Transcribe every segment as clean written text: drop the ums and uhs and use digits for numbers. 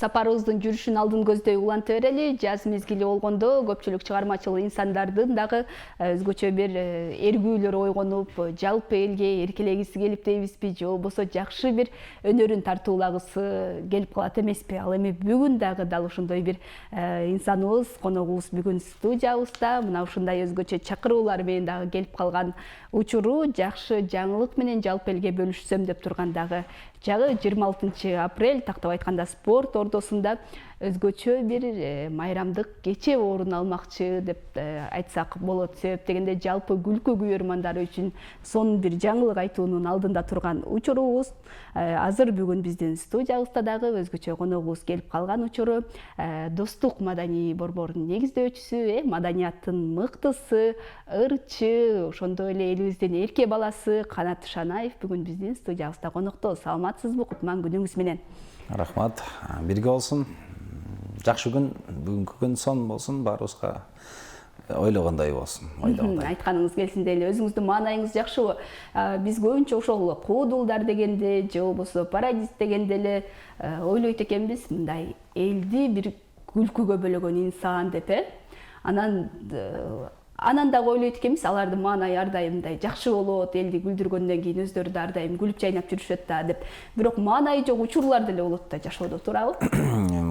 сапарыбыздын жүрүшүн алдын көздөй уланта берели. Жаз мезгили болгондо көпчүлүк чыгармачыл инсандардын дагы өзгөчө бир эргүүлөр ойгонуп, жалпы элге эркелегиси келип дейбизби, же болбосо жакшы бир өнөрүн тартуулагысы келип калат эмеспи? Ал эми бүгүн дагы дал ошондой бир инсаныбыз, коногубуз бүгүн студиябызда мына ушундай өзгөчө чакыруулар менен дагы келип калган учуру жакшы жаңылык менен жалпы элге бөлүшсөм деп турган дагы жагы 26 апрель, тактап айтканда спорт ордосунда өзгөчө бир майрамдык кече орун алмакчы деп айтсак болот. Себеп дегенде жалпы күлкү күйөрмандары үчүн сонун бир жаңылык айтуунун алдында турган учурубуз. Азыр бүгүн биздин студиябызда дагы өзгөчө коногубуз келип калган учуру Достук маданий борборунун негиздөөчүсү, маданияттын мыктысы, ырчы, ошондой эле элибиздин эрке баласы Канат Шанаев бүгүн биздин студиябызда конокто. Саламатсызбы? Кутман күнүңүз менен. Рахмат. Бирге болсун. Жакшы күн, бүгүнкү күн сон болсун, баарыбызга ойлогондой болсун. Айтканыңыз келсин дейли. Өзүңүздүн маанайыңыз жакшыбы? Биз көбүнчө ошол куудулдар дегенде, же болбосо парадис дегенде эле ойлойт экенбиз, мындай элди бир күлкүгө бөлөгөн инсан деп, Анан дагы ойлойт экенбиз, алардын маанайы ар дайым мындай жакшы болот, элди күлдүргөндөн кийин өздөрү да ар дайым күлүп жайнап жүрүшөт да деп. Бирок маанайы жок учурлар деле болот да жашоодо, туурабы?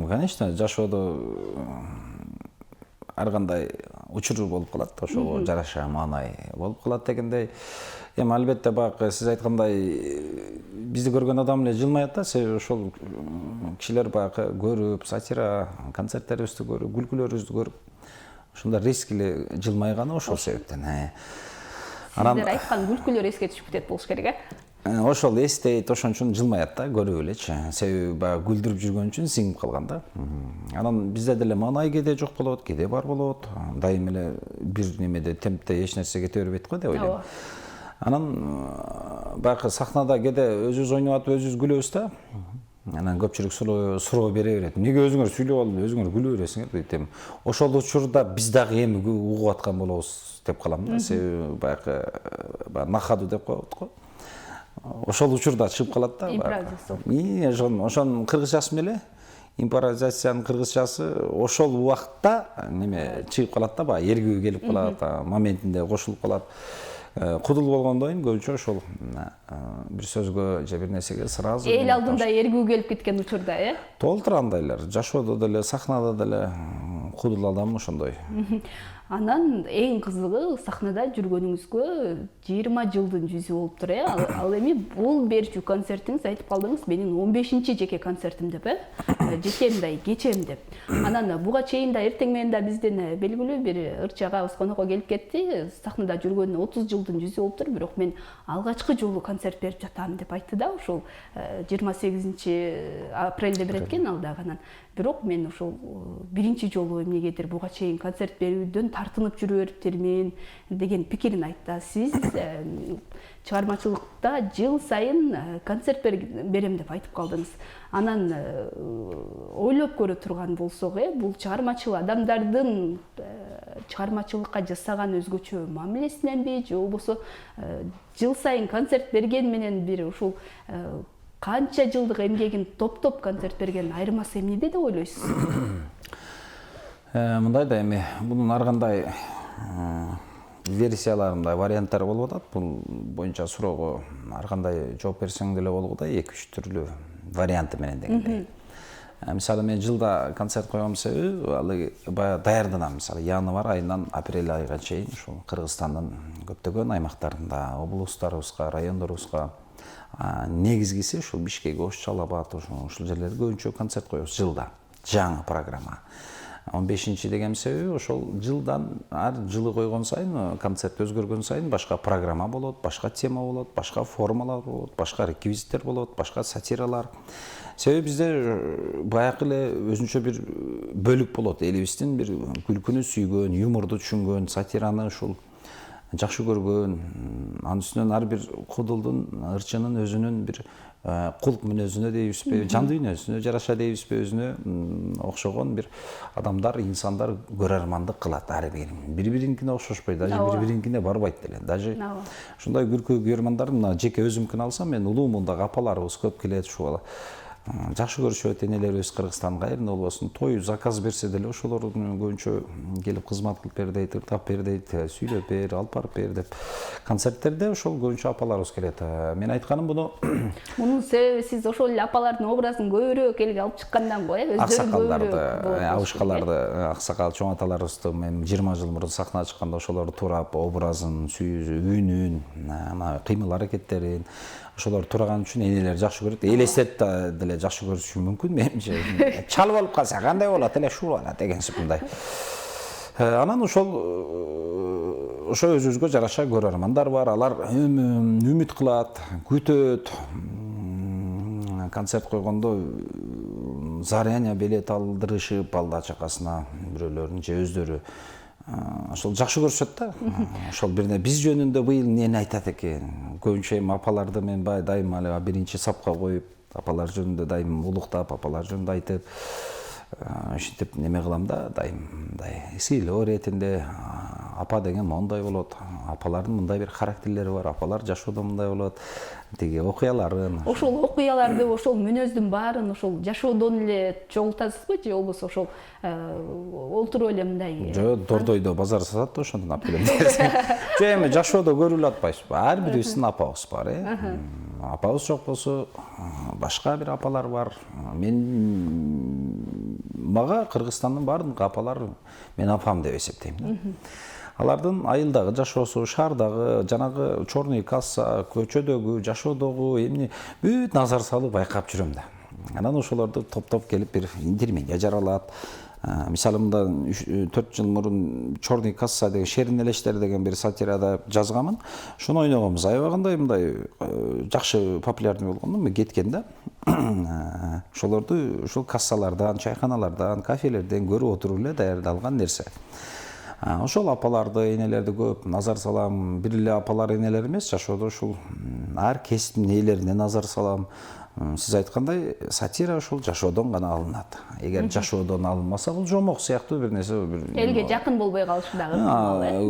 Конечно, жашоодо ар кандай учур болуп калат, ошого жараша маанай болуп калат дегендей. Эми албетте баягы сиз айткандай бизди көргөн адам эле жылмаят да, себеби ошол кишилер баягы көрүп, сатира концерттерибизди көрүп, күлкүлөрүбүздү көрүп ошондо рискили жылмайганы ошол себептен. Сиздер айткан күлкүлөр эске түшүп кетет болуш керек, Ошол эстейт, ошон үчүн жылмаят да, көрүп элечи. Себеби баягы күлдүрүп жүргөн үчүн сиңип калган да. Анан бизде деле маанай кээде жок болот, кээде бар болот. Дайым эле бир немеде темпте эч нерсе кете бербейт го деп ойлойм. Анан баягы сахнада кээде өзүбүз ойноп атып өзүбүз күлөбүз да. Анан көпчүлүк суроо бере берет. Эмнеге өзүңөр сүйлөп алып, өзүңөр күлө бересиңер дейт. Ошол учурда биз дагы эми угуп аткан болобуз деп калам да. Себеби баягы нахаду деп коет го. Ошол учурда чыгып калат да. Импровизация. Ошонун кыргызчасы эле. Импровизациянын кыргызчасы ошол убакытта неме чыгып калат да, баягы эргүү келип калат, моментинде кошулуп калат. Кудул болгондон кийин көбүнчө ошол бир сөзгө же бир нерсеге сразу эл алдында эргүү келип кеткен учурда, толтура андайлар. Жашоодо деле, сахнада деле кудул адам ошондой. Анан эң кызыгы сахнада жүргөнүңүзгө 20 жылдын жүзү болуптур, Ал эми бул берчү концертиңиз, айтып калдыңыз, менин 15-чи жеке концертим деп, жеке мындай кечем деп. Анан буга чейин да эртең менен да биздин белгилүү бир ырчы агабыз конокко келип кетти. Сахнада жүргөнүнө 30 жылдын жүзү болуптур, бирок мен алгачкы жолу концерт берип жатам деп айтты да, ушул 28 апрелде берет экен ал дагы. Анан бирок мен ушул биринчи жолу эмнегедир буга чейин концерт берүүдөн тартынып жүрө бериптермин деген пикирин айтты. Сиз чыгармачылыкта жыл сайын концерт берем деп айтып калдыңыз. Анан ойлоп көрө турган болсок, бул чыгармачыл адамдардын чыгармачылыкка жасаган өзгөчө мамилесиненби, же болбосо жыл сайын концерт берген менен бир ушул канча жылдык эмгегин топтоп концерт берген айырмасы эмнеде деп ойлойсуз? Мындай да эми бунун ар кандай версияларында варианттар болуп атат. Бул боюнча суроого ар кандай жооп берсең деле болгу да, 2-3 түрлүү варианты менен дегендей. Мисалы мен жылда концерт койгон себеби ал баягы даярданам. Мисалы январь айынан апрель айга чейин ушул Кыргызстандын көптөгөн аймактарында, облустарыбызга, райондорубузга, негизгиси ушул Бишкек, Ош, Чал Абад, ушул жерлерде көбүнчө концерт коебуз жылда. Жаңы программа. 15-чи деген себеби ошол жылдан ар жылы койгон сайын, концерт өзгөргөн сайын башка программа болот, башка тема болот, башка формалар болот, башка реквизиттер болот, башка сатиралар. Себеби бизде баягы эле өзүнчө бир бөлүк болот. Элибиздин бир күлкүнү сүйгөн, юморду түшүнгөн, сатираны ушул жакшы көргөн, анын үстүнөн ар бир кудулдун, ырчынын өзүнүн бир кулк мүнөзүнө дейбизби, жан дүйнөсүнө жараша дейбизби, өзүнө окшогон бир адамдар, инсандар көрөрмандык кылат ар бирин. Бири-биринкине окшошпойт, даже бири-биринкине барбайт деле. Даже ушундай күлкү көрөрмандардын жеке өзүмкүн алсам, мен улуумундагы апаларыбыз көп келет, ушул жакшы көрүшөт, энелерибиз Кыргызстан кайрында болбосун, той заказ берсе деле ошолордун көбүнчө келип кызмат кылып бер дейт, ырдап бер дейт, сүйлөп бер, алып барып бер деп. Концерттерде ошол көбүнчө апаларыбыз келет. Мен айтканым буну Мунун себеби сиз ошол эле апалардын образын көбүрөөк элге алып чыккандан го, өздөрү аксакалдарды, абышкаларды, аксакал чоң аталарыбызды мен 20 жыл мурун сахнага чыкканда ошолорду турап, образын, үнүн, кыймыл аракеттерин ошолор тураган үчүн энелер жакшы көрөт. Элестет деле жакшы көрүшү мүмкүн. Менимче чалып алып калса кандай болот эле ушул болот деген сыпындай. Анан ошол өзүбүзгө жараша көрөрмандар бар. Алар үмүт кылат, күтөт. Концерт койгондо заранее билет алдырышып, балда чакасына бирөөлөрүн же өздөрү ошол жакшы көрүшөт да. Ошол бирне биз жөнүндө быйыл эмнени айтат экен. Көбүнчө апаларды мен дайым эле биринчи сапка коюп, апалар жөнүндө дайым улуктап, апалар жөнүндө айтып, ушинтип неме кылам да, дайым мындай сыйлоо иретинде апа деген мондай болот, апалардын мындай бир характерлери бар, апалар жашоодо мындай болот, тиги окуяларын. Ошол окуяларды, ошол мүнөздүн баарын ошол жашоодон эле чогултасызбы же болбосо ошол олтуруп эле мындай? Жок, Дордойдо базар сатат да, ошондон алып келем дерсиң. Жок, эми жашоодо көрүлүп атпайсызбы? Ар бирибиздин апабыз бар, апабыз жок болсо башка бир апалар бар. Мага Кыргызстандын баардык апалар мен апам деп эсептейм да. Алардын айылдагы жашоосу, шаардагы, жанагы черный касса, көчөдөгү, жашоодогу эмне бүт назар салып байкап жүрөм да. Анан ошолорду топтоп келип бир интермедия жаралат. Мисалы мында 4 жыл мурун черный касса деген Шеринелештер деген бир сатирада жазганмын. Шуну ойногонбуз. Аябагандай мындай жакшы популярный болгондо кеткен да. Ошолорду ушул кассалардан, чайканалардан, кафелерден көрүп отуруп эле даярдалган нерсе. Ошол апаларды, энелерди көп назар салам. Бир эле апалар, энелер эмес, жашоодо ушул ар кесиптин ээлерине назар салам. Сиз айткандай, сатира ушул жашоодон гана алынат. Эгер жашоодон алынмаса, бул жомок сыяктуу бир нерсе. Элге жакын болбой калышы дагы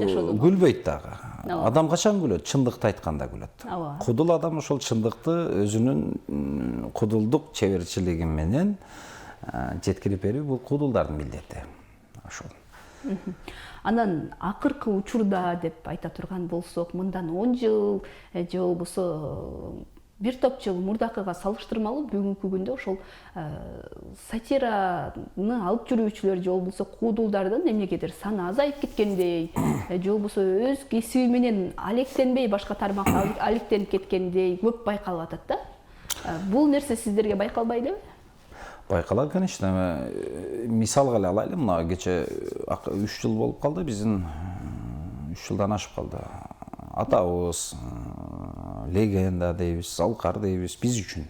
жашоодон. Гүлбөйт дагы. Адам качан күлөт? Чындыкты айтканда күлөт. Кудул адам ошол чындыкты өзүнүн кудулдук чеберчилиги менен жеткирип берүү бул кудулдардын милдети. Ошол. Анан акыркы учурда деп айта турган болсок, мындан 10 жыл же болбосо бир топ жыл мурдакыга салыштырмалуу бүгүнкү күндө ошол сатираны алып жүрүүчүлөр же болбосо куудулдардын эмнегедир саны азайып кеткендей, же болбосо өз кесиби менен алектенбей башка тармакка алектенип кеткендей көп байкалып атат да. Бул нерсе сиздерге байкалбайдыбы? Байкалат, конечно. Мисалга эле алайлы, мына кече 3 жыл болуп калды, биздин 3 жылдан ашып калды. Атабыз, легенда дейбиз, залкар дейбиз, биз үчүн.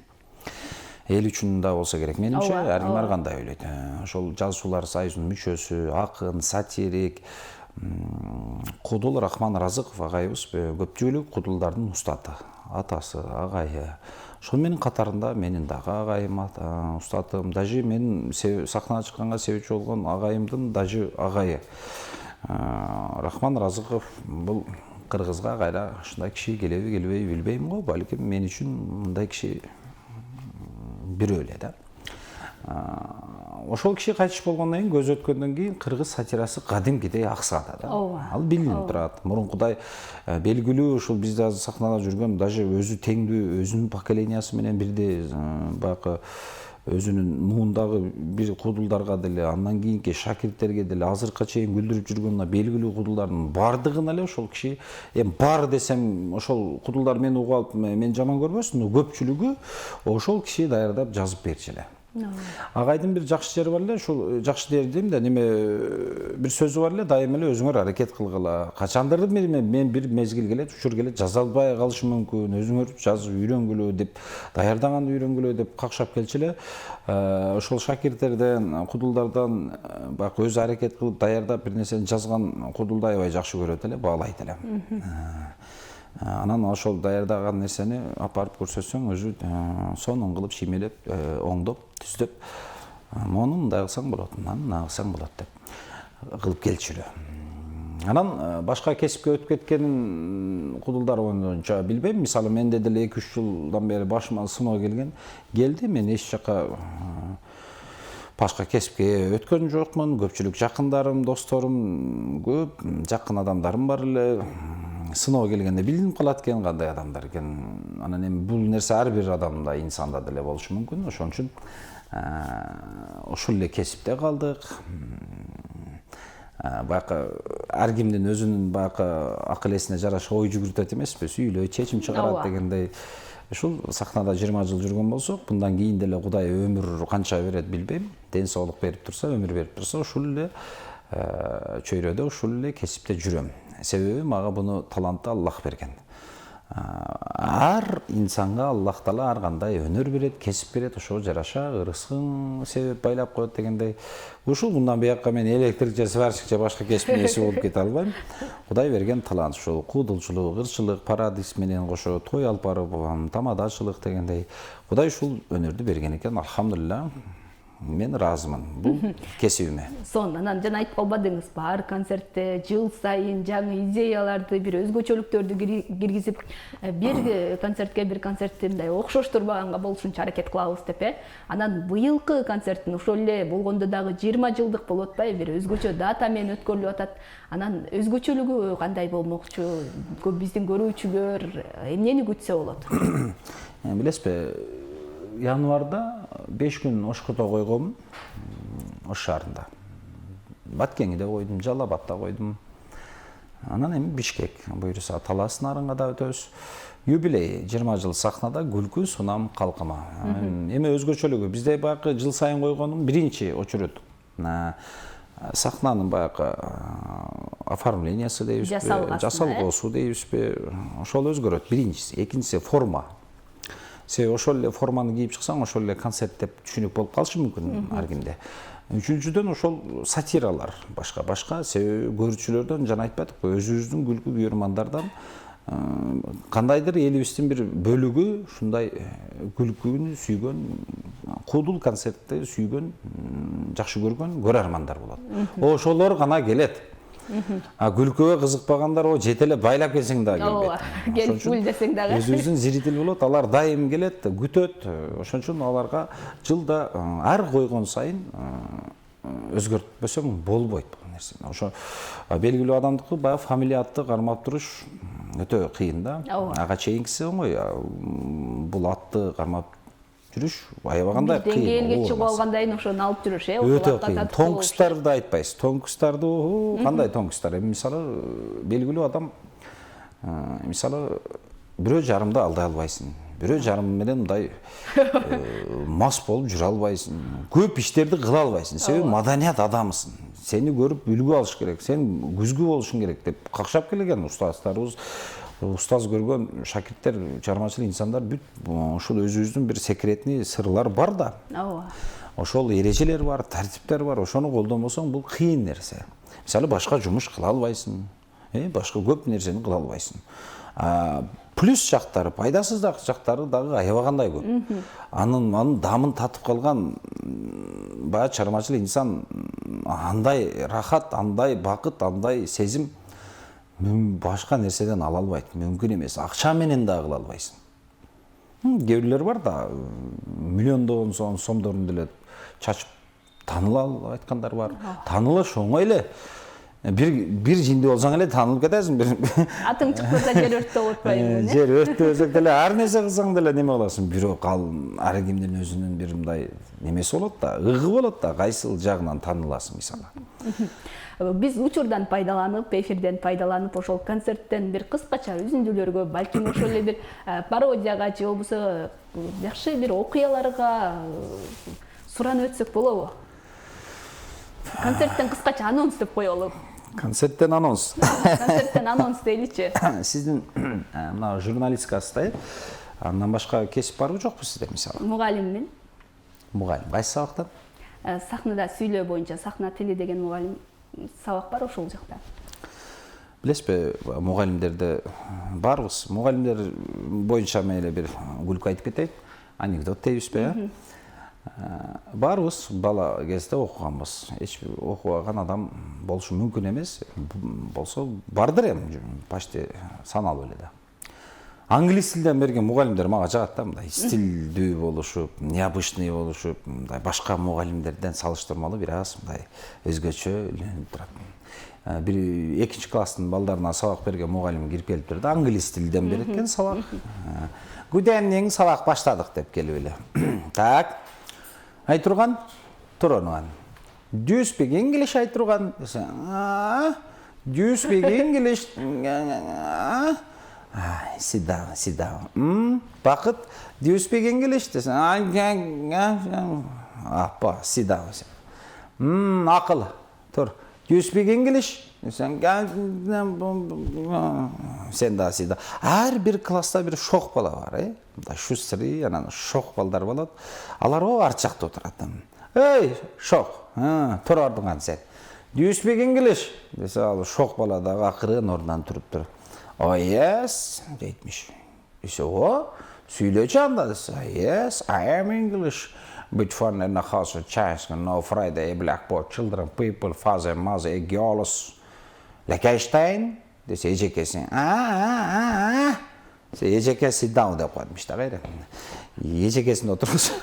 Эл үчүн да болсо керек. Менимче, ар ким ар кандай ойлойт. Ошол Жазуучулар союзунун мүчөсү, акын, сатирик, Кудул Рахман Разыков агайыбыз көпчүлүк кудулдардын устаты, атасы, агайы. Ошол менин катарында менин дагы агайым, устатым, даже мен сахнага чыкканга себепчи болгон агайымдын даже агайы. Рахман Разыков бул Кыргызга кайра ушундай киши келеби, келбейби билбейм го, балким мен үчүн мындай киши бирөө эле да. Ошол киши кайтыш болгондон кийин, көз өткөндөн кийин кыргыз сатирасы кадимкидей аксады да. Ал билинип турат. Мурункудай белгилүү ушул бизде азыр сахнада жүргөн, даже өзү теңдүү, өзүнүн поколениясы менен бирдей баягы өзүнүн муундагы бир кудулдарга деле, андан кийинки шакирттерге деле азыркыга чейин күлдүрүп жүргөн белгилүү кудулдардын бардыгын эле ошол киши, бар десем ошол кудулдар мени угуп алып мен жаман көрбөсүн, көпчүлүгү ошол киши даярдап жазып берчү эле. Агайдын бир жакшы жери бар эле, ушул жакшы жери дейм да, неме бир сөзү бар эле, дайыма эле өзүңөр аракет кылгыла. Качандыр мен бир мезгил келет, учур келет, жаза албай калышым мүмкүн, өзүңөр жазып үйрөнгүлө деп, даярдаганды үйрөнгүлө деп какшап келчү эле. Ошол шакирттерден, кудулдардан бак өзү аракет кылып даярдап бир нерсени жазган кудулду аябай жакшы көрөт эле, баалайт эле. Анан ошол даярдаган нерсени апарып көрсөтсөң, өзү сонун кылып шимелеп, оңдоп, түздөп, мону мындай кылсаң болот, мындай кылсаң болот деп кылып келчү эле. Анан башка кесипке өтүп кеткенин кудулдар боюнча билбейм. Мисалы менде деле 2-3 жылдан бери башыма сыноо келди. Мен эч жака башка кесипке өткөн жокмун. Көпчүлүк жакындарым, досторум көп, жакын адамдарым бар эле. Сыноо келгенде билинип калат экен кандай адамдар экен. Анан эми бул нерсе ар бир адамда, инсанда деле болушу мүмкүн. Ошон үчүн ушул эле кесипте калдык. Баягы ар кимдин өзүнүн баягы акыл эсине жараша ой жүгүртөт эмеспи, сүйлөйт, чечим чыгарат дегендей. Ушул сахнада 20 жыл жүргөн болсок, мындан кийин деле Кудай өмүр канча берет билбейм. Ден соолук берип турса, өмүр берип турса, ушул эле чөйрөдө, ушул эле кесипте жүрөм. Себеби мага буну талантты Аллах берген. Ар инсанга Аллах Таала ар кандай өнөр берет, кесип берет, ошого жараша ырыскын себеп байлап коет дегендей. Ушул мындан бияка мен электрикчи, сварщик же башка кесиптин ээси болуп кете албайм. Кудай берген талант ушул куудулчулук, ырчылык, парадис менен кошо той алып барып, тамадачылык дегендей. Кудай ушул өнөрдү берген экен, алхамдулилля. Мен разымын бул кесибиме. Анан жана айтып калбадыңызбы, ар концертте жыл сайын жаңы идеяларды, бир өзгөчөлүктөрдү киргизип, бир концертке бир концертти мындай окшоштурбаганга болушунча аракет кылабыз деп, Анан быйылкы концерттин ошол эле болгондо дагы 20 жылдык болуп атпайбы, бир өзгөчө дата менен өткөрүлүп атат. Анан өзгөчөлүгү кандай болмокчу? Биздин көрүүчүлөр эмнени күтсө болот? Билесизби, январда 5 күн Ошкото койгом, Ош шаарында. Баткеңиде койдум, Жалал Абадта койдум. Анан эми Бишкек, буюрса Талас нарынга да өтөбүз. Юбилей 20 жыл сахнада күлкү, сунам, калкыма. Эми өзгөчөлүгү бизде баягы жыл сайын койгонун биринчи очерет сахнанын баягы оформлениясы дейбизби, жасалгоосу дейбизби, ошол өзгөрөт биринчиси. Экинчиси форма. Себеби ошол эле форманы кийип чыксаң, ошол эле концерт деп түшүнүк болуп калышы мүмкүн ар кимде. Үчүнчүдөн ошол сатиралар башка. Себеби көрүүчүлөрдөн жана айтпадыкпы, өзүбүздүн күлкү күйөрмандардан кандайдыр элибиздин бир бөлүгү ушундай күлкүнү сүйгөн, куудул концертти сүйгөн, жакшы көргөн көрөрмандар болот. Ошолор гана келет. Күлкүгө кызыкпагандар жете эле байлап келсең да келбейт. Келип күл десең дагы. Өзүбүздүн зритель болот, алар дайым келет, күтөт. Ошон үчүн аларга жылда ар койгон сайын өзгөртпөсөң болбойт бул нерсе. Ошо белгилүү адамдыкы баягы фамилиятты кармап туруш өтө кыйын да. Ага чейинкиси оңой. Бул атты кармап жүрүш аябагандай кыйын. Деңгээлге чыгып алгандан ошону алып жүрүш, Өтө кыйын. Тонкустарды айтпайсыз. Тонкустарды, кандай тонкустар? Мисалы, белгилүү адам, мисалы, 1,5 алдай албайсың. 1,5 менен мындай мас болуп жүрө албайсың. Көп иштерди кыла албайсың. Себеби маданият адамысың. Сени көрүп үлгү алыш керек. Сен күзгү болушуң керек деп какшап келген устаздарыбыз. Устаз көргөн шакирттер, чыгармачыл инсандар бүт ушул өзүбүздүн бир секретный сырлар бар да. Ошол эрежелер бар, тартиптер бар. Ошону колдонбосоң бул кыйын нерсе. Мисалы, башка жумуш кыла албайсың. Башка көп нерсени кыла албайсың. Плюс жактары, пайдасыз жактары дагы аябагандай көп. Анын дамын татып калган баягы чыгармачыл инсан андай рахат, андай бакыт, андай сезим башка нерседен ала албайт. Мүмкүн эмес. Акча менен да кыла албайсың. Кээ бирлер бар да, миллиондогон сомдорун деле чачып таныла айткандар бар. Танылыш оңой эле. Бир жинди болсаң эле танылып кетесиң. Атың чыкпаса жер өрттөп отпайбы. Жер өрттөсөк деле ар нерсе кылсаң деле неме кыласың. Бирок ар кимдин өзүнүн бир мындай немеси болот да, ыгы болот да, кайсыл жагынан таныласың мисалы. Биз учурдан пайдаланып, эфирден пайдаланып, ошол концерттен бир кыскача үзүндүлөргө, балким ошол эле бир пародияга же болбосо жакшы бир окуяларга суранып өтсөк болобу? Концерттен кыскача анонс деп коелу. Концерттен анонс. Концерттен анонс дейличи. Сиздин мына журналистикасында андан башка кесип барбы жокпу сизде мисалы? Мугалиммин. Мугалим. Кайсы сабактан? Сахнада сүйлөө боюнча сахна тили деген мугалим сабак бар ошол жакта. Билесизби, мугалимдерде барбыз. Мугалимдер боюнча мен эле бир күлкү айтып кетейин. Анекдот дейбизби? Баарыбыз бала кезде окуганбыз. Эч окубаган адам болушу мүмкүн эмес. Болсо бардыр эми, почти саналуу эле да. Англис тилден берген мугалимдер мага жагат да, мындай стилдүү болушуп, необычный болушуп, мындай башка мугалимдерден салыштырмалуу бир аз мындай өзгөчө үйлөнүп турат. Бир 2-класстын балдарына сабак берген мугалим кирип келиптир да, англис тилден берет экен сабак. Good evening, сабак баштадык деп келип эле. Так. Айт турган, тур орнуңан. Do you speak English айт турган? Do you speak English? Sit down, sit down. Бакыт, do you speak English? Десең, апа, sit down. Акыл, тур. Do you speak English? Десең, сен да, sit down. Ар бир класста бир шок бала бар, шустри, анан шок балдар болот. Алар арт жакта отурат. Эй, шок, тур ордуңан сен. Do you speak English? Десе, ал шок бала дагы акырын ордунан туруптур. Oh yes, deytmiş. İşte o, söyleyeceğim anda dese, yes, I am English. But fun in the house of chance, no Friday, blackboard, children, people, father, mother, girls. Like Einstein, dese, ece kesin. Ece kesin sit down da koymuş da gayrı. Ece kesin oturursun.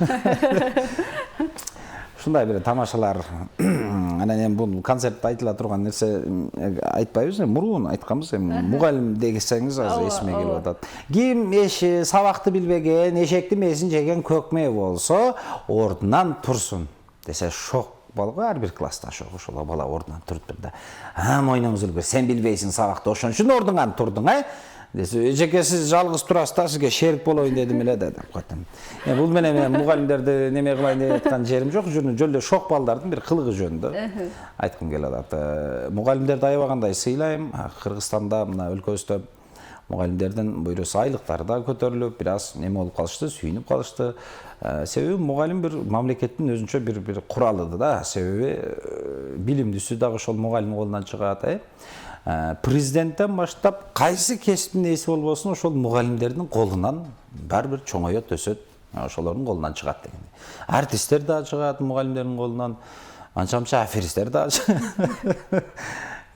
Şunday bir tamaşalar, anан бул концертте айтыла турган нерсе айтпайбыз, мурун айтканбыз, мугалим дегесеңиз азыр эсиме келип атат. Ким сабакты билбеген, эшекти мезин жеген көкме болсо, ордунан турсун десе шок балга ар бир класста шок, ошол бала ордунан туруп турду. Мойнуңуз үлбөр, сен билбейсиң сабакты, ошон үчүн ордуңан турдуң, десе, эжеке сиз жалгыз турасыз да, сизге шерик болоюн дедим эле деп койтум. Бул менен мугалимдерди неме кылайын деп айткан жерим жок, жөн шок балдардын бир кылыгы жөнүндө айткым келип атат. Мугалимдерди аябагандай сыйлайм. Кыргызстанда мына өлкөбүздө мугалимдердин буйрусу айлыктары да көтөрүлүп, бир аз неме болуп калышты, сүйүнүп калышты. Себеби мугалим бир мамлекеттин өзүнчө бир куралы да, себеби билимдүүсү дагы ошол мугалим колунан чыгат. Президенттен баштап кайсы кесиптин ээси болбосун ошол мугалимдердин колунан баары бир чоңоет өсөт, ошолордун колунан чыгат деген. Артисттер да чыгат мугалимдердин колунан, анча-мынча аферисттер да чыгат.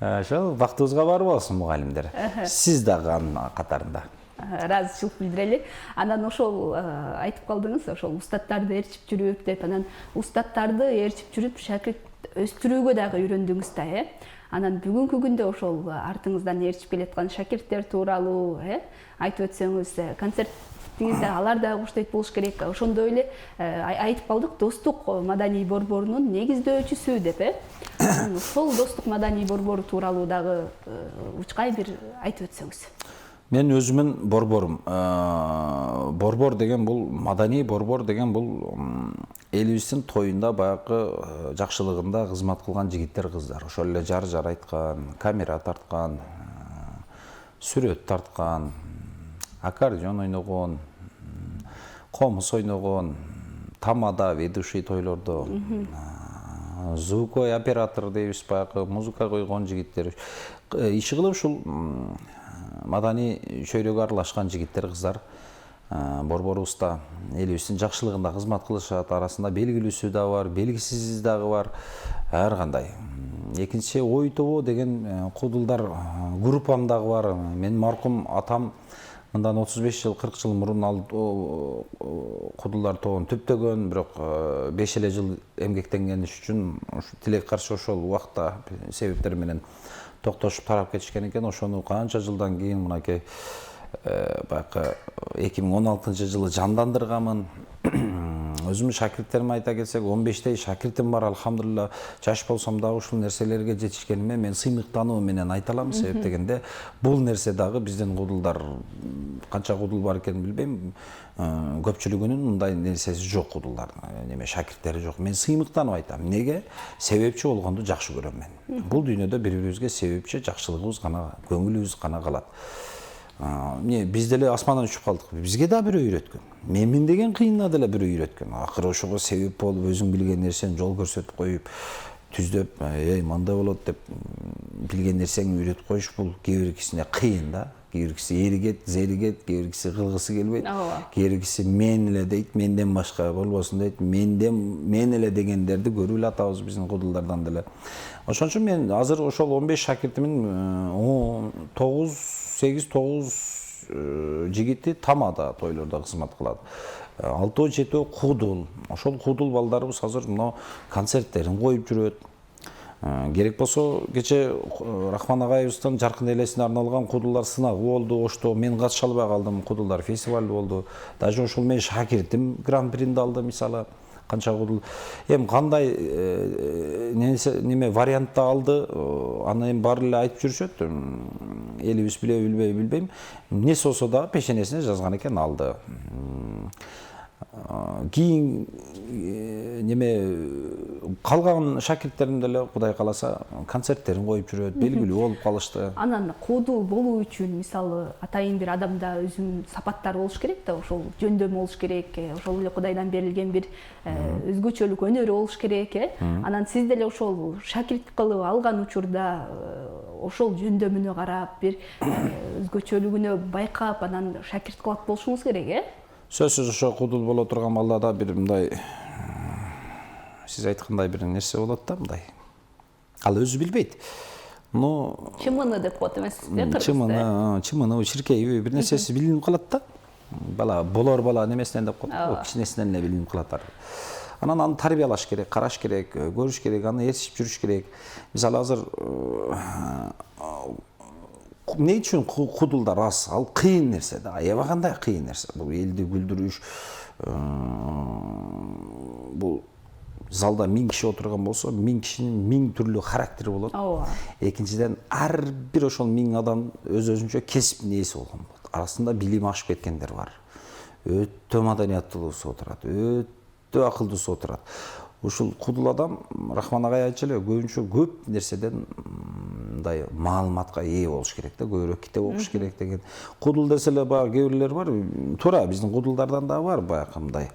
Ошол бактыбызга бар болсун мугалимдер. Сиз дагы анын катарында. Ыраазычылык билдирели. Анан ошол айтып калдыңыз, ошол устаттарды ээрчип жүрүп деп, анан устаттарды ээрчип жүрүп шакирт өстүрүүгө дагы үйрөндүңүз да, Анан бүгүнкү күндө ошол артыңыздан ээрчип келаткан шакирттер тууралуу айтып өтсөңүз, концертиңизде алар да куштайт болуш керек. Ошондой эле айтып калдык, достук маданий борборунун негиздөөчүсү деп, ошол достук маданий борбору тууралуу дагы учкай бир айтып өтсөңүз. Мен өзүмүн борборум. Борбор деген бул, маданий борбор деген бул элибиздин тоюнда баягы жакшылыгында кызмат кылган жигиттер, кыздар. Ошол эле жар айткан, камера тарткан, сүрөт тарткан, аккордеон ойногон, комуз ойногон, тамада, ведущий тойлордо, звуковой оператор дейбиз, баягы музыка койгон жигиттер. Иши кылып ушул маданий чөйрөгө аралашкан жигиттер, кыздар борборубузда элибиздин жакшылыгында кызмат кылышат. Арасында белгилүүсү да бар, белгисизи дагы бар, ар кандай. Экинчи ой тобу деген кудулдар группам дагы бар. Мен маркум атам мындан 35 жыл, 40 жыл мурун кудулдар тобун түптөгөн, бирок 5 эле жыл эмгектенген иш үчүн тилек каршы ошол убакта себептер менен токтошуп тарап кетишкен экен. Ошону канча жылдан кийин мынакей баягы 2016 жылы жандандырганмын. Өзүмдүн шакирттериме айта келсек, 15 шакиртим бар, алхамдулилла. Жаш болсом дагы ушул нерселерге жетишкениме мен сыймыктануу менен айта алам. Себеп дегенде бул нерсе дагы биздин кудулдар, канча кудул бар экенин билбейм, көпчүлүгүнүн мындай нерсеси жок, кудулдар неме шакирттери жок. Мен сыймыктанып айтам. Неге? Себепчи болгонду жакшы көрөм мен. Бул дүйнөдө бири-бирибизге себепчи, жакшылыгыбыз гана, көңүлүбүз гана калат. Биз деле асмандан учуп калдык. Бизге да бирөө үйрөткөн. Менмин деген кыйынына деле бирөө үйрөткөн. Акыры ошого себеп болуп, өзүң билген нерсени жол көрсөтүп коюп, түздөп, мындай болот деп билген нерсеңи үйрөтүп коюш, бул кээ бир кишине кыйын да. кээ биркиси эригет, зеригет, кээ биркиси кылгысы келбейт, Ооба. кээ биркиси мен эле дейт, менден башка болбосун дейт, мен эле дегендерди көрүп эле атабыз биздин кудулдардан деле. Ошон үчүн мен азыр ошол 15 шакиртимин 8-9 жигити тамада тойлордо кызмат кылат. 6-7 кудул. Ошол кудул балдарыбыз азыр мына концерттерин коюп жүрөт. Керек болсо кече Рахман агайыбыздын жаркын элесине арналган кудулдар сынагы болду. Ошто мен катыша албай калдым. Кудулдар фестивалы болду. Даже ошол менен шакиртим гран-принд алды мисалы. Канча кудул. Эми кандай неме вариантта алды, аны эми баары эле айтып жүрүшөт. Элибиз билбейм. Эмнеси болсо да пешенесине жазган экен алды. Кийин неме калган шакирттерим деле Кудай кааласа концерттерин коюп жүрөт, белгилүү болуп калышты. Анан кудул болуу үчүн мисалы атайын бир адамда өзүнүн сапаттары болуш керек да, ошол жөндөмү болуш керек, ошол эле Кудайдан берилген бир өзгөчөлүк өнөрү болуш керек, Анан сиз деле ошол шакирт кылып алган учурда ошол жөндөмүнө карап, бир өзгөчөлүгүнө байкап, анан шакирт кылат болушуңуз керек, Сөзсүз ошо кудул боло турган балдада бир мындай сиз айткандай бир нерсе болот да, мындай. Ал өзү билбейт. Чымыны деп коет эмеспизби? Чымыны, чиркейби бир нерсеси билинип калат да. Бала болор бала немесинен деп коет, кичинесинен эле билинип калат. Анан аны тарбиялаш керек, караш керек, көрүш керек, аны ээрчип жүрүш керек. Мисалы азыр эмне үчүн кудулдар аз? Ал кыйын нерсе да, аябагандай кыйын нерсе. Бул элди күлдүрүш, бул залда 1000 киши отурган болсо, 1000 кишинин 1000 түрлүү характери болот. Экинчиден, ар бир ошол 1000 адам өз-өзүнчө кесиптин ээси болгон болот. Арасында билими ашып кеткендер бар. Өтө маданияттуулуусу отурат, өтө акылдуусу отурат. Ушул кудул адам Рахман агай айтчу эле, көбүнчө көп нерседен мындай маалыматка ээ болуш керек да, көбүрөөк китеп окуш керек деген. Кудул десе эле баягы кээ бирлер бар, туура биздин кудулдардан да бар баягы мындай.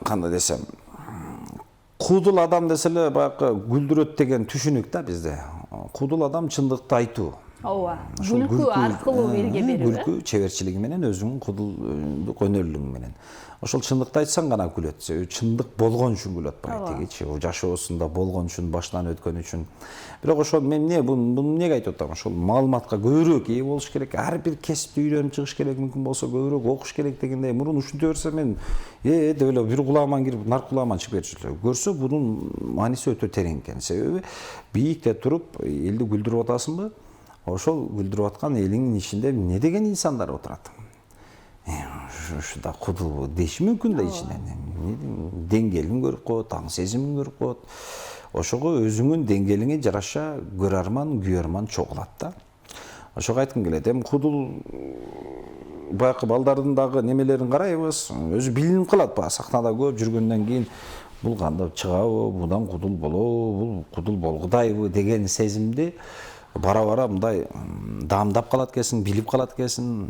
Кандай десем, кудул адам десе эле баягы күлдүрөт деген түшүнүк да бизде. Кудул адам чындыкты айтуу. Ооба. Күлкү аркылуу белге берүү. Күлкү чеберчилиги менен өзүнүн кудулдук өнөрлүгү менен. Ошол чындыкты айтсаң гана күлөт. Чындык болгон үчүн күлөт тигичи. Жашоосунда болгон үчүн, башынан өткөн үчүн. Бирок ошол мен буну эмнеге айтып атам? Ошол маалыматка көбүрөөк ээ болуш керек. Ар бир кесипти үйрөнүп чыгыш керек, мүмкүн болсо көбүрөөк окуш керек дегендей. Мурун ушинте берсе мен деп эле бир кулагыман кирип, нар кулагыман чыгып кетчү. Көрсө бунун мааниси өтө терең экен. Себеби бийикте туруп элди күлдүрүп атасыңбы? Ошол күлдүрүп аткан элиңин ичинде эмне деген инсандар отурат? Ушуда кудул деши мүмкүн да ичинен. Деңгээлин көрүп коет, аң сезимин көрүп коет. Ошого өзүңүн деңгээлиңе жараша көрөрман, күйөрман чогулат да. Ошого айткым келет. Эми кудул баягы балдардын дагы немелерин карайбыз. Өзү билинип калат баягы сахнада көп жүргөндөн кийин бул кандай чыгабы, будан кудул болобу, бул кудул болгудайбы деген сезимди бара-бара мындай даамдап калат экенсиң, билип калат экенсиң.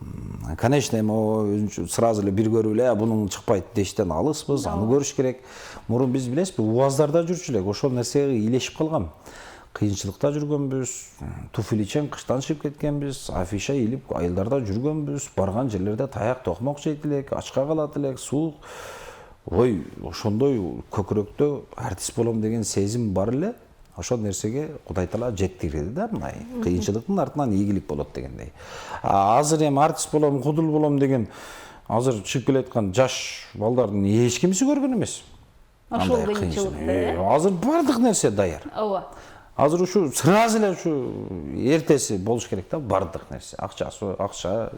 Конечно, эми сразу эле бир көрүп эле бунун чыкпайт дештен алыспыз, аны көрүш керек. Мурун биз билесизби, УАЗдарда жүрчү элек, ошол нерсеге илешип калгам. Кыйынчылыкта жүргөнбүз, туфличен кыштан чыгып кеткенбиз, афиша илип айылдарда жүргөнбүз, барган жерлерде таяк токмок жейт элек, ачка калат элек, суук. Ой, ошондой көкүрөктө артист болом деген сезим бар эле. Ошол нерсеге Кудай Таала жеттирди да, мындай кыйынчылыктын артынан ийгилик болот дегендей. Азыр эми артист болом, кудул болом деген азыр чыгып келаткан жаш балдардын эч кимиси көргөн эмес. Ошол кыйынчылыкты. Азыр бардык нерсе даяр. Ооба. Азыр ушу сразу эле ушу эртеси болуш керек да, бардык нерсе. Акча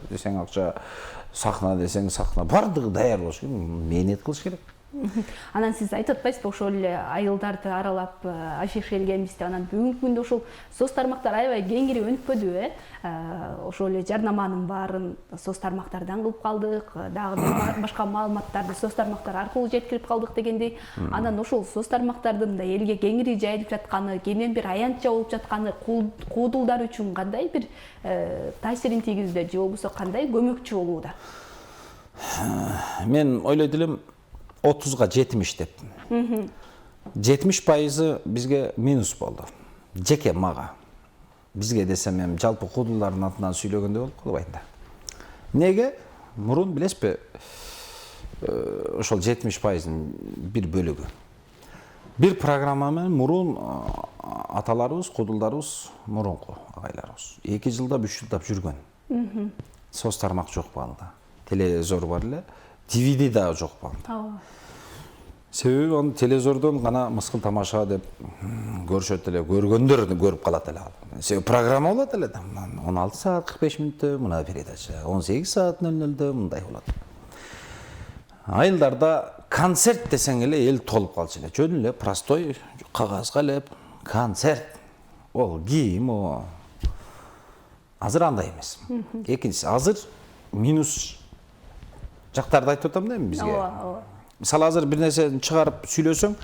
десең акча, сахна десең сахна, бардыгы даяр болуш керек, мээнет кылыш керек. Анан сиз айтып атпайсызбы, ошол эле айылдарды аралап ашиш келгенбизде, анан бүгүнкү күндө ошол соц тармактар аябай кеңири өнүкпөдүбү, ошол эле жарнаманын баарын соц тармактардан кылып калдык, дагы башка маалыматтарды соц тармактар аркылуу жеткирип калдык дегендей. Анан ошол соц тармактардын да элге кеңири жайылып жатканы, кенен бир аянтча болуп жатканы куудулдар үчүн кандай бир таасирин тийгизүүдө же болбосо кандай көмөкчү болууда? Мен ойлойт элем 30-га 70 деп. 70% бизге минус болду. Жеке мага. бизге десем эми жалпы кудулдардын атынан сүйлөгөндөй болуп калбайт да. Неге? Мурун билесизби, ошол 70%-ын бир бөлүгү. Бир программа менен мурун аталарыбыз, кудулдарыбыз, мурунку агайларыбыз 2 жылдап, 3 жылдап жүргөн. Соц тармак жок балда. Телевизор бар эле, DVD да жок балда. Себеби аны телевизордон гана мыскыл тамаша деп көрүшөт эле, көргөндөр көрүп калат эле ал. Себеби программа болот эле да. 16 саат 45 мүнөттө мына передача, 18 саат 00-дө мындай болот. Айылдарда концерт десең эле эл толуп калчу эле. Жөн эле простой кагазга элеп концерт. Ол кийим, о. Азыр андай эмес. Экинчиси, азыр минус жактарды айтып атам да эми бизге. Мисалы азыр бир нерсени чыгарып сүйлөсөң,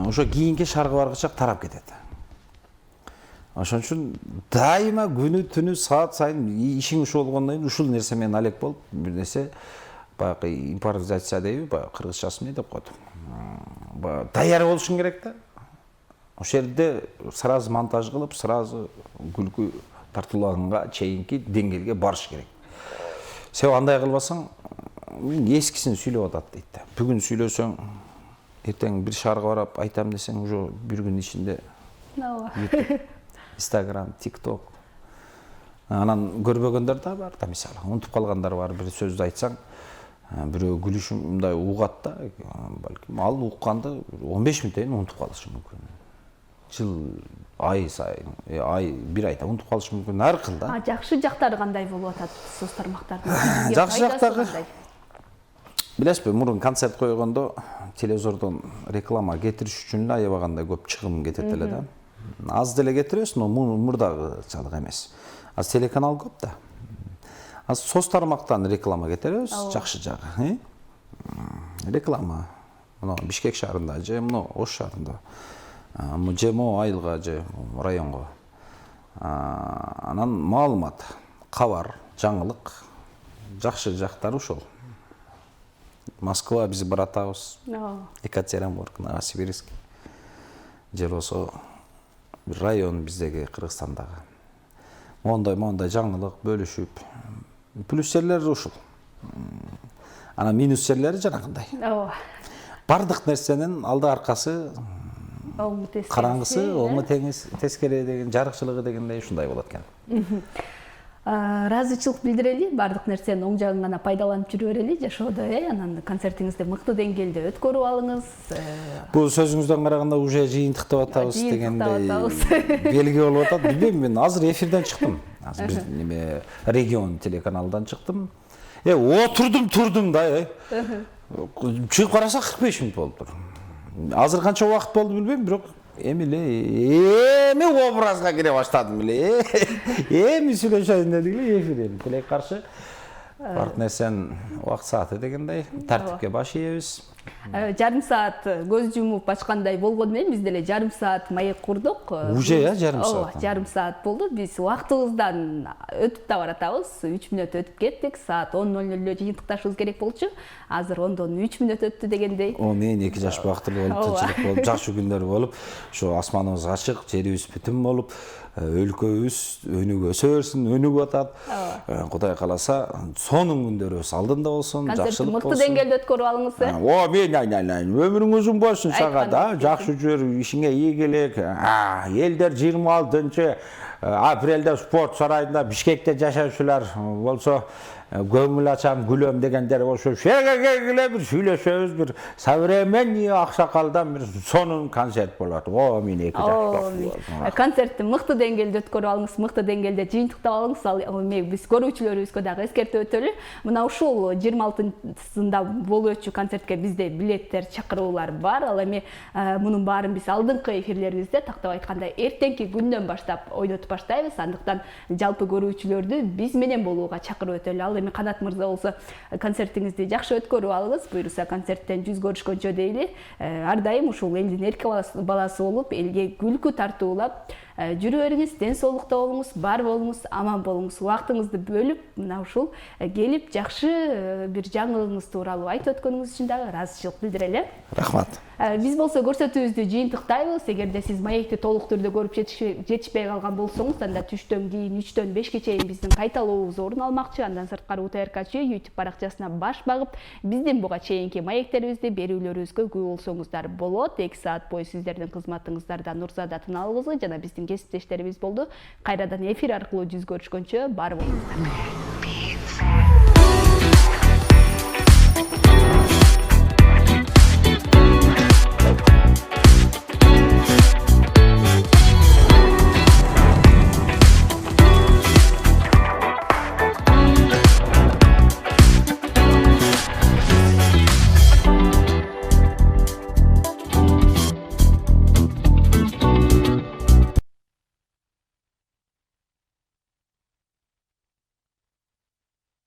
ошо кийинки шаргы баргыча тарап кетет. Ошон үчүн дайыма күнү түнү саат сайын ишиң ушул болгондон кийин ушул нерсе менен алек болуп, бир нерсе баягы импровизация дейби, баягы кыргызчасы эмне деп коет. Даяр болушуң керек да. Ошол жерде сразу монтаж кылып, сразу күлкү тартуулаганга чейинки деңгээлге барыш керек. Сен андай кылбасаң, ескисин сүйлөп атат дейт. Бүгүн сүйлөсөң, эртең бир шаарга барып айтам десең, уже бир күн ичинде YouTube, Instagram, TikTok. Анан көрбөгөндөр да бар да, мисалы, унутуп калгандар бар. Бир сөздү айтсаң, бирөө күлүшүм мындай угат да, балким ал укканды 15 мүнөттөн унутуп калышы мүмкүн. Жыл, ай сайын, ай бир айда унутуп калышы мүмкүн. Ар кыл да. Жакшы жактары кандай болуп атат соц тармактардын? Жакшы жактары билесизби, мурун концерт койгондо телевизордон реклама кетириш үчүн эле аябагандай көп чыгым кетет эле да. Аз деле кетиребиз, но мурдагы чалык эмес. Az телеканал көп да. Az соц тармактан реклама кетиребиз, жакшы жагы. Реклама. Мына Бишкек шаарында же мына Ош шаарында. Же могу айылга же районго. Анан маалымат, кабар, жаңылык, жакшы жактары ушул. Москва биз баратабыз. Екатеринбург, Новосибирск. Же болсо бир район биздеги Кыргызстандагы. Мондай жаңылык бөлүшүп. Плюс жерлери ушул. Анан минус жерлери жанагындай. Бардык нерсенин алды аркасы, караңгысы, оңу тескери деген, жарыкчылыгы дегендей ушундай болот экен. Ыраазычылык билдирели, бардык нерсени оң жагын гана пайдаланып жүрө берели жашоодо, анан концертиңизди мыкты деңгээлде өткөрүп алыңыз. Бул сөзүңүздөн караганда уже жыйынтыктап атабыз дегендей белги болуп атат. Билбейм, мен азыр эфирден чыктым. Азыр бир неме регион телеканалдан чыктым. Отурдум да. Чыгып карасак 45 мүнөт болуптур. Азыр канча убакыт болду билбейм, бирок эми образга кире баштадым эле. Эми сүйлөшөйүн дедик эле эфирден. Тилек каршы бардык нерсенин убакыт сааты дегендей тартипке баш ийебиз. Жарым саат көз жумуп ачкандай болгону менен биз деле жарым саат маек курдук. Уже жарым саат. Жарым саат болду. Биз убактыбыздан өтүп да баратабыз. 3 мүнөт өтүп кеттик. Саат 10:00 жыйынтыкташыбыз керек болчу. Азыр 10-дон 3 мүнөт өттү дегендей. О, мен 2 жаш бактылуу болуп, тынчылык болуп, жакшы күндөр болуп, ошо асманыбыз ачык, жерибиз бүтүн болуп, өлкөбүз өнүгө өсөрсүн, өнүгүп атат. Кудай кааласа, сонун күндөрүбүз алдында болсун, жакшылык болсун. Мыкты деңгээлде өткөрүп алыңыз. О, мен өмүрүң uzun болсун сага да, жакшы жүр, ишиңе ийи келек. Элдер 26 апрелде спорт сарайында Бишкекте жашаушулар болсо көңүл ачам, күлөм дегендер ошо шегеге бир сүйлөшөбүз, бир современный аксакалдан бир сонун концерт болот. О, мен 2 жаш. Концертти мыкты деңгээлде өткөрүп алыңыз, мыкты деңгээлде жыйынтыктап алыңыз. Ал биз көрүүчүлөрүбүзгө дагы эскертип өтөлү. Мына ушул 26-сында болуп өтчү концертке бизде билеттер, чакыруулар бар. Ал эми мунун баарын биз алдыңкы эфирлерибизде тактап айткандай эртеңки күндөн баштап ойнотуп баштайбыз. Андыктан жалпы көрүүчүлөрдү биз менен болууга чакырып өтөлү. Ал эми Канат мырза болсо концертиңизди жакшы өткөрүп алыңыз. Буюрса концерттен жүз көрүшкөнчө дейли. Ар дайым ушул элдин эрке баласы болуп, элге күлкү тартуулап жүрө бериңиз, ден соолукта болуңуз, бар болуңуз, аман болуңуз. Убактыңызды бөлүп, мына ушул келип жакшы бир жаңылыгыңыз тууралуу айтып өткөнүңүз үчүн дагы ыраазычылык билдирели. Рахмат. Биз болсо көрсөтүүбүздү жыйынтыктайбыз. Эгерде сиз маекти толук түрдө көрүп жетишпей калган болсоңуз, анда түштөн кийин 3-төн 5ке чейин биздин кайталообуз орун алмакчы. Андан сырткары УТРКчы YouTube баракчасына баш багып, биздин буга чейинки маектерибизди, берүүлөрүбүзгө күбө болсоңуздар болот. 2 саат бою сиздердин кызматыңыздарда Нурзада Тыналуу кызы жана биздин кесиптештерибиз болду. Кайрадан эфир аркылуу жүз көрүшкөнчө бар болуңуздар.